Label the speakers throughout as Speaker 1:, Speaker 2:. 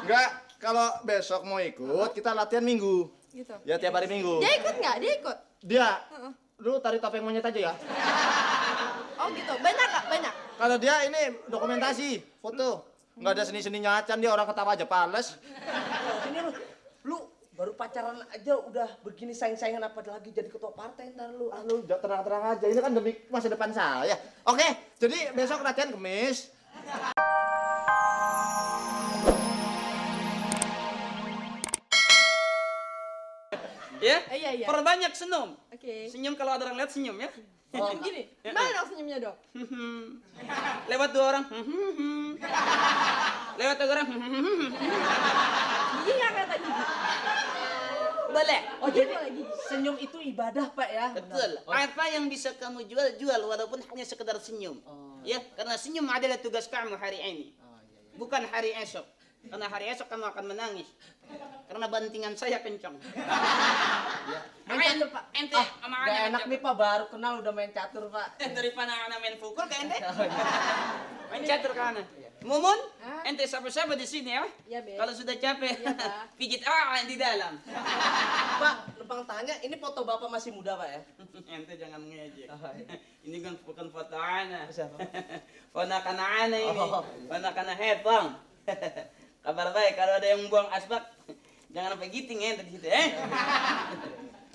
Speaker 1: Enggak, kalau besok mau ikut, kita latihan minggu.
Speaker 2: Gitu.
Speaker 1: Ya tiap hari minggu.
Speaker 2: Dia ikut nggak? Dia ikut?
Speaker 1: Dia, lu tarik topeng monyet aja ya.
Speaker 2: Oh gitu, banyak kak? Banyak?
Speaker 1: Kalau dia ini dokumentasi, foto. Nggak ada seni-seninya acan, dia orang ketawa aja pales.
Speaker 3: Ini lu baru pacaran aja udah begini sayang-sayangan apa lagi jadi ketua partai ntar lu.
Speaker 1: Ah lu terang-terang aja, ini kan demi masa depan saya. Oke, jadi besok latihan Kemis.
Speaker 4: Ya?
Speaker 2: Iya.
Speaker 4: Perbanyak senyum.
Speaker 2: Oke.
Speaker 4: Senyum kalau ada orang lihat senyum ya.
Speaker 2: Senyum gini. Mana dong senyumnya dong?
Speaker 4: Lewat 2 orang. Lewat 3 orang.
Speaker 2: Gigi nggak kata gigi?
Speaker 4: Boleh.
Speaker 3: Oh jadi
Speaker 2: boleh gigi.
Speaker 3: senyum itu ibadah Pak ya?
Speaker 4: Betul. Apa yang bisa kamu jual walaupun hanya sekedar senyum. Ya, karena senyum adalah tugas kamu hari ini. Bukan hari esok. Karena hari esok kamu akan menangis. Karena bantingan saya kencang.
Speaker 3: Main catur Pak.
Speaker 4: Ente sama
Speaker 3: Gak
Speaker 4: anak
Speaker 3: enak nih Pak, baru kenal udah main catur Pak.
Speaker 4: daripada anak main pukul ke ente. Main catur ke anak. Mumun, ente siapa-siapa di sini ya.
Speaker 2: Iya, Be.
Speaker 4: Kalau sudah capek,
Speaker 2: Iya, Pak.
Speaker 4: pijit di dalam.
Speaker 3: Pak, numpang tanya, ini foto Bapak masih muda Pak ya?
Speaker 4: Ente jangan ngejek. Ini kan bukan foto anak.
Speaker 3: Siapa?
Speaker 4: Ponakan anak ini.
Speaker 3: Oh.
Speaker 4: Ponakan Hepang. Kabar baik kalau ada yang buang asbak, jangan sampai giting ente di situ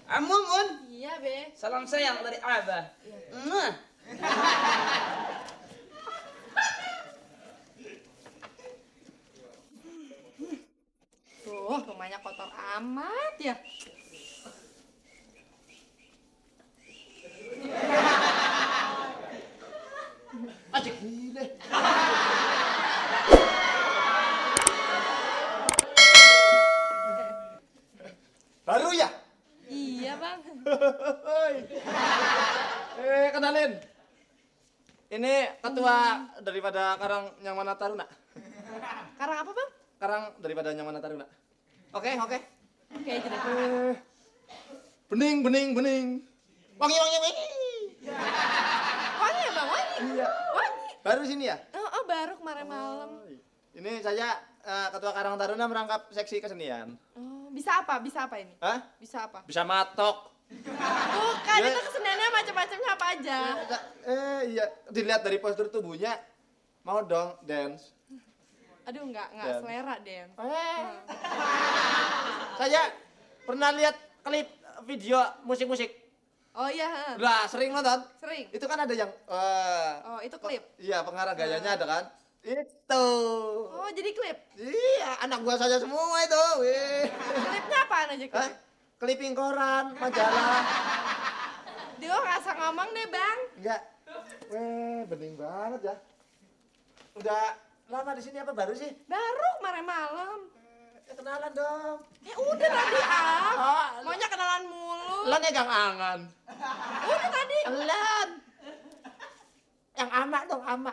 Speaker 4: Mumun,
Speaker 2: Iya be.
Speaker 4: salam sayang dari Abah. Mwah.
Speaker 2: Tuh, rumahnya kotor amat ya.
Speaker 1: Aja gile. Baru ya?
Speaker 2: Iya bang.
Speaker 1: Kenalin. Ini ketua daripada Karang Nyamana Taruna.
Speaker 2: Karang apa bang?
Speaker 1: Karang daripada Nyamana Taruna. Oke.
Speaker 2: Oke jadi.
Speaker 1: Bening. Wangi.
Speaker 2: Wangi ya bang? Wangi?
Speaker 1: Iya.
Speaker 2: Wangi?
Speaker 1: Baru sini ya?
Speaker 2: Oh baru kemarin malam.
Speaker 1: Ini saya ketua Karang Taruna merangkap seksi kesenian.
Speaker 2: Oh bisa apa? Bisa apa ini?
Speaker 1: Hah?
Speaker 2: Bisa apa?
Speaker 1: Bisa matok.
Speaker 2: Bukan,
Speaker 1: Ya.
Speaker 2: itu keseniannya macam-macamnya apa aja?
Speaker 1: Iya, dilihat dari postur tubuhnya. Mau dong dance.
Speaker 2: Aduh nggak
Speaker 1: Dan.
Speaker 2: selera Den.
Speaker 1: Saya pernah lihat klip video musik-musik.
Speaker 2: Oh iya,
Speaker 1: Lah, sering nonton.
Speaker 2: sering.
Speaker 1: Itu kan ada yang
Speaker 2: Oh itu klip.
Speaker 1: iya, pengarah gayanya ada kan? Itu.
Speaker 2: Oh jadi klip.
Speaker 1: Iya, anak gua saja semua itu. Wih.
Speaker 2: Klipnya apaan aja
Speaker 1: Hah?
Speaker 2: klip?
Speaker 1: Clipping koran, majalah.
Speaker 2: Dia nggak usah ngomong deh bang.
Speaker 1: Enggak. Bening banget ya. Udah lama di sini apa baru sih?
Speaker 2: Baru kemarin malam.
Speaker 1: Kenalan dong.
Speaker 2: Udah tadi
Speaker 1: Oh,
Speaker 2: maunya kenalan mulu.
Speaker 1: Lan gang angan.
Speaker 2: Udah tadi.
Speaker 1: Lan. Yang ama dong, ama.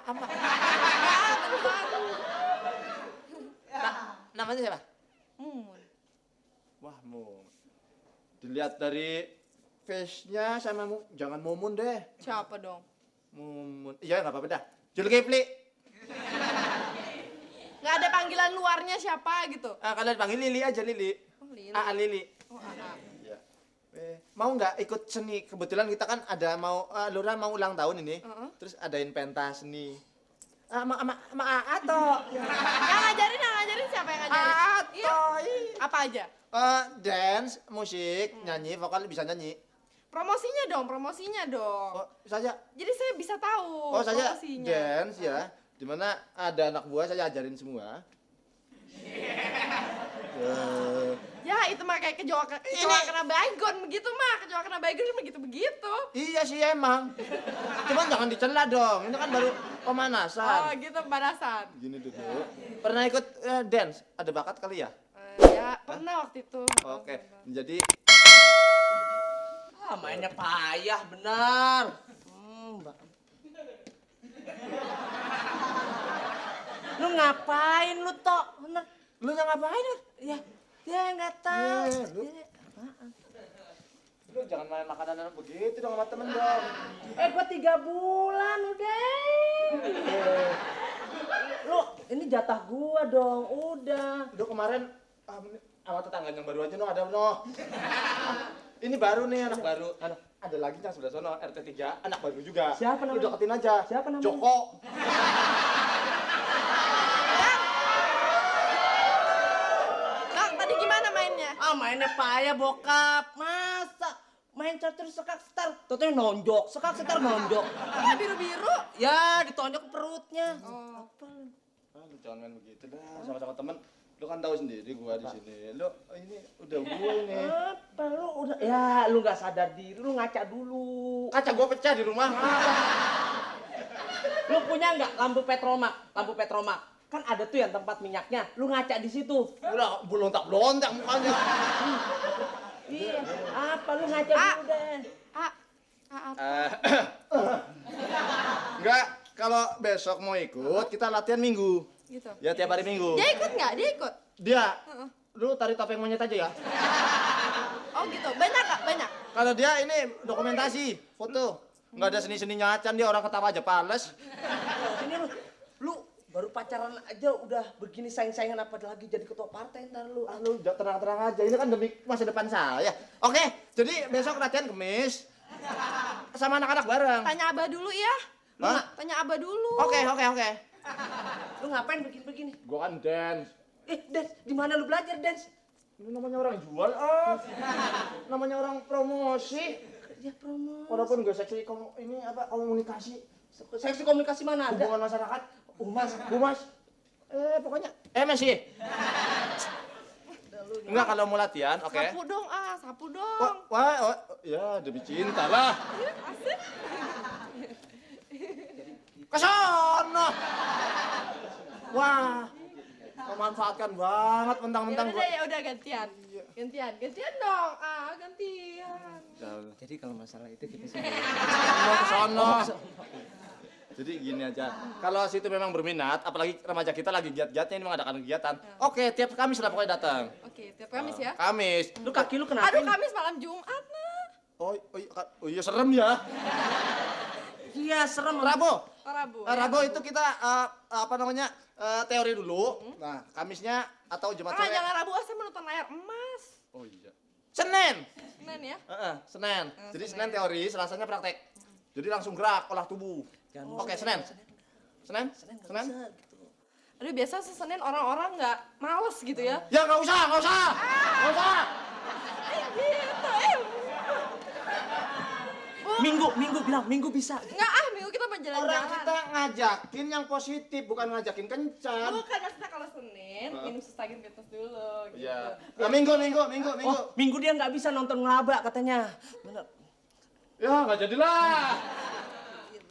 Speaker 1: Namanya siapa?
Speaker 2: Mumun.
Speaker 1: Wah, dilihat dari face-nya sama jangan Mumun deh.
Speaker 2: Siapa dong?
Speaker 1: Mumun. Iya, enggak apa-apa dah. Julkipli.
Speaker 2: Nggak ada panggilan luarnya siapa gitu?
Speaker 1: Kalian panggil Lili aja, Lili.
Speaker 2: Oh Lili.
Speaker 1: Lili.
Speaker 2: Oh Aa.
Speaker 1: Iya. Mau nggak ikut seni? Kebetulan kita kan ada Lura mau ulang tahun ini. Terus adain pentas seni. Sama Aa toh.
Speaker 2: Yang ngajarin siapa yang ngajarin?
Speaker 1: Aa
Speaker 2: Iya.
Speaker 1: toh.
Speaker 2: Apa aja?
Speaker 1: Dance, musik, nyanyi, vokal bisa nyanyi.
Speaker 2: Promosinya dong.
Speaker 1: Oh, saja.
Speaker 2: Jadi saya bisa tahu
Speaker 1: Oh, saya
Speaker 2: promosinya.
Speaker 1: dance ya. Dimana ada anak buah saya ajarin semua.
Speaker 2: Ya itu mah kayak kecoa kena baygon begitu mah. Kecoa kena baygon cuma begitu.
Speaker 1: Iya sih emang. Cuman jangan dicela dong. Ini kan baru pemanasan.
Speaker 2: Oh gitu pembalasan.
Speaker 1: Gini dulu. Pernah ikut dance? Ada bakat kali ya?
Speaker 2: Ya pernah waktu itu.
Speaker 1: Oke. Jadi
Speaker 3: Mainnya payah benar. Lu ngapain lu Tok? Bener.
Speaker 1: lu yang ngapain lu?
Speaker 3: Ya, dia nggak tahu.
Speaker 1: Lu jangan main makanan begitu dong sama temen dong.
Speaker 3: Gua 3 bulan udah. Lu Ini jatah gua dong, udah.
Speaker 1: Udah kemarin sama tetangga yang baru aja no ada no. Ini baru nih anak baru. Ada lagi yang sebelah sono RT 3 anak baru juga.
Speaker 3: Siapa namanya?
Speaker 1: Lu deketin aja.
Speaker 3: Siapa namanya?
Speaker 1: Joko.
Speaker 2: Bang, tadi gimana mainnya?
Speaker 3: Ah, mainnya payah bokap. Masa main catur sekak setar, totonya nonjok, sekak setar nonjok.
Speaker 2: Warna biru-biru.
Speaker 3: Ya, ditonjok ke perutnya.
Speaker 2: Oh.
Speaker 3: Apa lu?
Speaker 1: Lu jangan main begitu dah sama-sama temen. Lu kan tahu sendiri gua di sini. Lu ini udah gua ini.
Speaker 3: Apa lu udah? Ya, lu nggak sadar diri, lu ngaca dulu.
Speaker 1: Kaca gua pecah di rumah.
Speaker 3: Lu punya nggak lampu petromak? Lampu petromak. Kan ada tuh yang tempat minyaknya. Lu ngaca di situ.
Speaker 1: Udah belontak-belontak mukanya.
Speaker 3: Iya. Apa lu ngaca dulu deh?
Speaker 1: Enggak, kalau besok mau ikut kita latihan minggu.
Speaker 2: Gitu.
Speaker 1: Ya tiap hari minggu.
Speaker 2: Dia ikut nggak? Dia ikut.
Speaker 1: Dia. Lu tarik topeng monyet aja ya.
Speaker 2: Oh gitu. Banyak nggak? Banyak.
Speaker 1: Kalau dia ini dokumentasi, foto. Nggak ada seni-seninya acan, dia orang ketawa aja pales.
Speaker 3: Sini lu baru pacaran aja udah begini saing-saingan apa lagi jadi ketua partai ntar lu.
Speaker 1: Ah, lu tenang-tenang aja, ini kan demi masa depan saya. Oke, jadi besok latihan Kemis. Sama anak-anak bareng.
Speaker 2: Tanya Abah dulu ya.
Speaker 1: Hah?
Speaker 2: Tanya Abah dulu.
Speaker 1: Oke.
Speaker 3: Lu ngapain begini-begini?
Speaker 1: Gua kan dance.
Speaker 3: Dance, di mana lu belajar dance?
Speaker 1: Ini namanya orang jual, namanya orang promosi.
Speaker 3: Ya promo.
Speaker 1: Walaupun gak seksi, ini apa komunikasi,
Speaker 3: Seksi komunikasi mana ada?
Speaker 1: hubungan masyarakat, humas. Pokoknya sih. Enggak kalau mau latihan, oke.
Speaker 2: Sapu dong, sapu dong.
Speaker 1: Ya demi cinta lah.
Speaker 2: Asik.
Speaker 1: Kesono. Wah, memanfaatkan banget mentang-mentang gua.
Speaker 2: Ya udah gantian. Gantian dong. Gantian.
Speaker 3: Jadi kalau masalah itu kita sih
Speaker 1: Mau kesono. Jadi gini aja, kalau situ memang berminat, apalagi remaja kita lagi giat-giatnya ini mengadakan kegiatan. Oke, tiap Kamis lah pokoknya datang.
Speaker 2: Oke, tiap Kamis ya.
Speaker 1: Kamis.
Speaker 3: lu kaki lu kenapa?
Speaker 2: Aduh, Kamis malam Jumat, nah.
Speaker 1: Oh iya serem ya.
Speaker 3: Iya, serem.
Speaker 1: Rabu.
Speaker 2: Oh, Rabu.
Speaker 1: Rabu itu kita teori dulu. Nah, Kamisnya atau Jumat sore.
Speaker 2: Jangan Rabu, saya menonton layar emas.
Speaker 1: Oh iya. Senin.
Speaker 2: Senin ya.
Speaker 1: Senin. Jadi Senin teori, Selasanya praktek. Jadi langsung gerak, olah tubuh. Oke, Senin. Senin.
Speaker 2: Aduh, biasa Senin orang-orang nggak males gitu ya.
Speaker 1: Ya nggak usah.
Speaker 2: Gitu,
Speaker 3: Minggu bilang minggu bisa.
Speaker 2: Nggak, minggu kita mau
Speaker 1: Orang
Speaker 2: jalan-jalan.
Speaker 1: kita ngajakin yang positif, bukan ngajakin kencan.
Speaker 2: Bukan, maksudnya kalau Senin, minum sestagin fitness dulu, gitu.
Speaker 1: Iya. Minggu.
Speaker 3: Oh, minggu dia nggak bisa nonton ngelaba katanya. Bener.
Speaker 1: Ya nggak jadilah.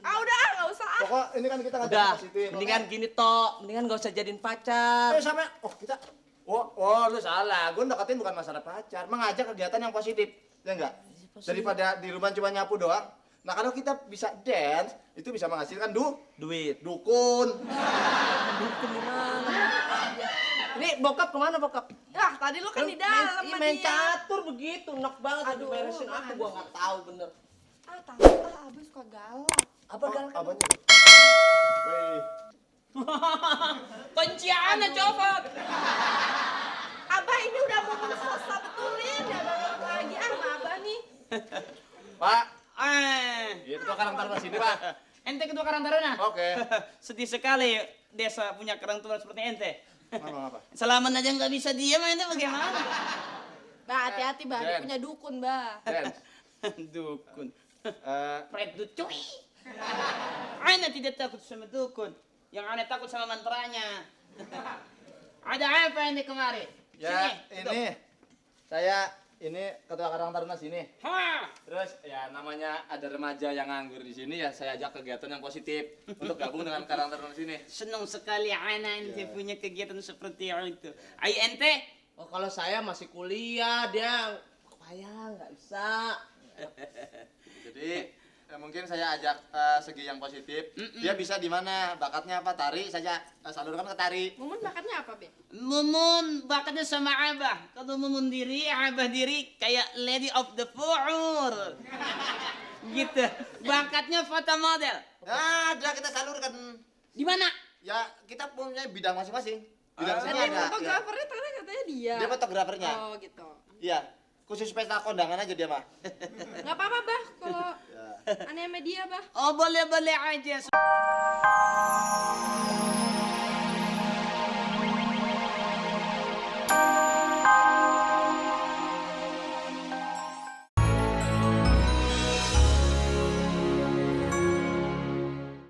Speaker 2: Udah, nggak usah.
Speaker 1: Pokok ini kan kita
Speaker 3: Udah,
Speaker 1: ngajakin positif.
Speaker 3: mendingan gini toh, mendingan gak usah jadiin pacar.
Speaker 1: Sama. Kita. Lu salah. Gue deketin bukan masalah pacar, mengajak kegiatan yang positif. Ya enggak? Daripada di rumah cuma nyapu doang. Nah, kalau kita bisa dance, itu bisa menghasilkan
Speaker 3: Duit.
Speaker 1: dukun.
Speaker 3: Dukun gimana? Ini bokap kemana bokap?
Speaker 2: Tadi lu kan di dalam sama
Speaker 3: main
Speaker 2: dia.
Speaker 3: catur begitu, enak banget.
Speaker 2: Aduh,
Speaker 3: Beresin aku, gua nggak tahu bener.
Speaker 2: Takut Abah suka galak.
Speaker 3: Apa galak?
Speaker 1: Apanya? Wih.
Speaker 4: Kunciannya copot.
Speaker 2: Abah ini udah mau selesai betulin, ya balik lagi sama Abah nih.
Speaker 1: Pak,
Speaker 4: Itu
Speaker 1: itu karang taruna sini, Pak.
Speaker 4: Ente kedua Karang Taruna?
Speaker 1: Oke.
Speaker 4: Sedih sekali desa punya Karang Taruna seperti ente.
Speaker 1: Ngomong apa?
Speaker 4: Selamat aja nggak bisa diam, ente bagaimana?
Speaker 2: Bah, hati-hati, Bah. Dia
Speaker 1: Den.
Speaker 2: punya dukun, Bah.
Speaker 1: Dance.
Speaker 4: Dukun.
Speaker 1: Eh,
Speaker 4: Fred Ducuy. Ana tidak takut sama dukun. Yang ana takut sama mantranya. Ada apa ini kemari?
Speaker 1: ya,
Speaker 4: Sini,
Speaker 1: ini saya ketua Karang Taruna sini.
Speaker 4: Ha!
Speaker 1: Terus ya namanya ada remaja yang nganggur di sini ya saya ajak kegiatan yang positif untuk gabung dengan Karang Taruna sini.
Speaker 4: Senang sekali ana ente punya kegiatan seperti itu. Ayo ente.
Speaker 3: Oh, kalau saya masih kuliah, dia payah nggak bisa.
Speaker 1: Jadi mungkin saya ajak segi yang positif. Dia bisa di mana? Bakatnya apa? Tari saja salurkan ke tari.
Speaker 2: Mumun bakatnya apa, Be?
Speaker 4: Mumun bakatnya sama Abah. Kalau Mumun diri, Abah diri kayak Lady of the Four. Gitu. Bakatnya foto model.
Speaker 1: Ada kita salurkan.
Speaker 4: Di mana?
Speaker 1: Ya, kita punya bidang masing-masing. Bidang seni
Speaker 2: Nanti
Speaker 1: ada. Ya.
Speaker 2: fotografernya ternyata katanya dia.
Speaker 1: Dia fotografernya.
Speaker 2: Oh gitu.
Speaker 1: Iya. Khusus pesta kondangan aja dia mah.
Speaker 2: Nggak apa-apa bah kalau aneh sama dia bah.
Speaker 4: Oh boleh aja.